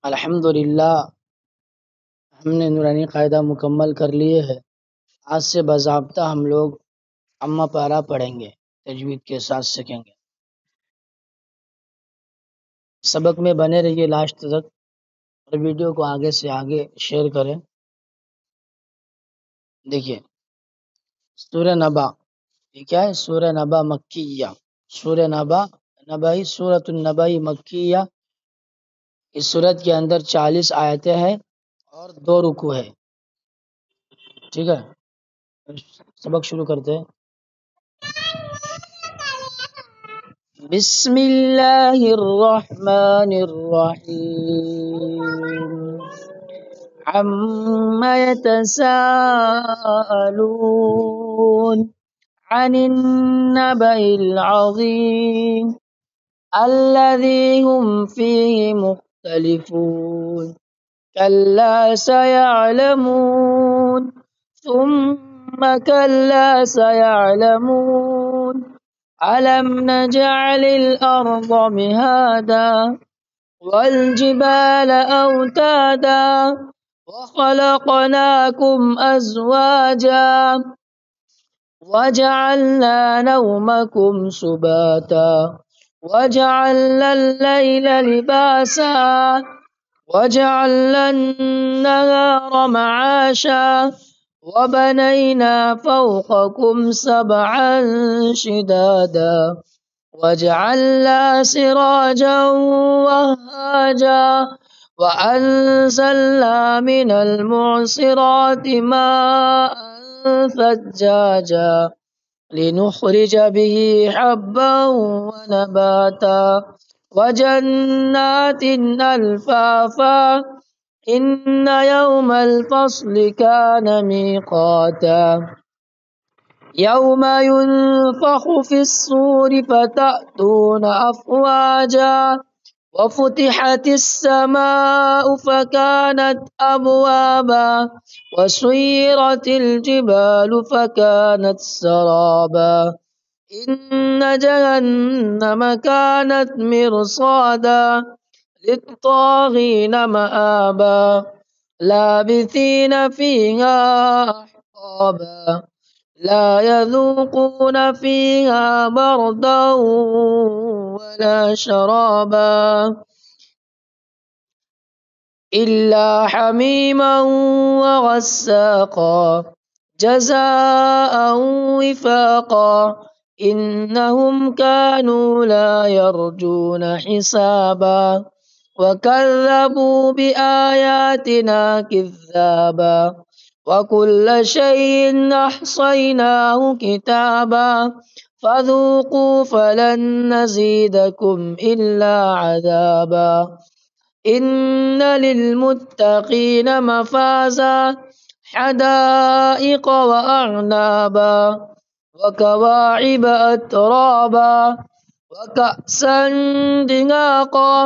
الحمدللہ ہم نے نورانی قاعدہ مکمل کر لیے ہے۔ آج سے باضابطہ ہم لوگ اما پارا پڑھیں گے، تجوید کے ساتھ سیکھیں گے۔ سبق میں بنے رہیے لاسٹ تک اور ویڈیو کو آگے سے آگے شیئر کریں۔ دیکھیے سورہ نبا، یہ کیا ہے؟ سورہ نبا مکیہ، سورہ نبا نبائی، سورۃ النبائی مکیہ۔ اس سورت کے اندر 40 آیتیں ہیں اور 2 رکوع ہے۔ ٹھیک ہے، سبق شروع کرتے ہیں۔ بسم اللہ الرحمن الرحیم، عما يتساءلون عن النبأ العظیم الذي هم فيه مختلفون كلا سيعلمون ثم كلا سيعلمون ألم نجعل الأرض مهادا والجبال أوتادا وخلقناكم أزواجا وجعلنا نومكم سباتا وجعلنا الليل لباسا وجعلنا النهار معاشا وبنينا فوقكم 7 شدادا وجعلنا سراجا وهاجا وأنزلنا من المعصرات ماء ثجاجا لنخرج به حبا ونباتا وجنات ألفافا إن يوم الفصل كان ميقاتا يوم ينفخ في الصور فتأتون أفواجا وفتحت السماء فكانت أبوابا وسيرت الجبال فكانت سرابا إن جهنم كانت مرصادا للطاغين مآبا لابثين فيها أحقابا لا يذوقون فيها بردا ولا شرابا إلا حميما وغساقا جزاء وفاقا إنهم كانوا لا يرجون حسابا وكذبوا بآياتنا كذابا وكل شيء أحصيناه كتابا فذوقوا فلن نزيدكم إلا عذابا إن للمتقين مفازا حدائق وأعنابا وكواعب أترابا وكأسا دهاقا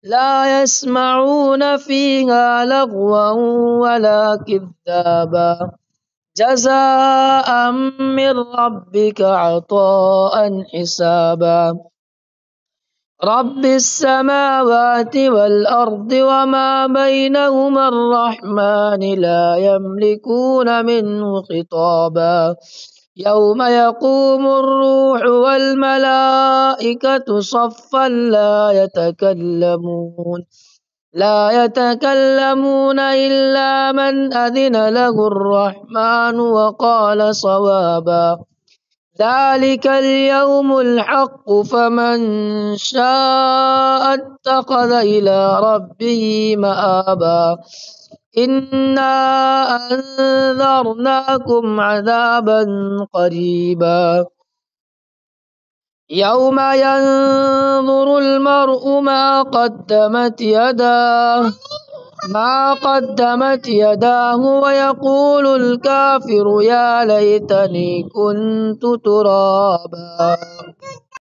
لا يسمعون فيها لغوا ولا كذابا جزاء من ربك عطاء حسابا رب السماوات والأرض وما بينهما الرحمن لا يملكون منه خطابا يوم يقوم الروح والملائكة صفا لا يتكلمون إلا من أذن له الرحمن وقال صوابا ذلك اليوم الحق فمن شاء اتخذ إلى ربه مآبا إنا أنذرناكم عذابا قريبا يوم ينظر المرء ما قدمت يداه ويقول الكافر يا ليتني كنت ترابا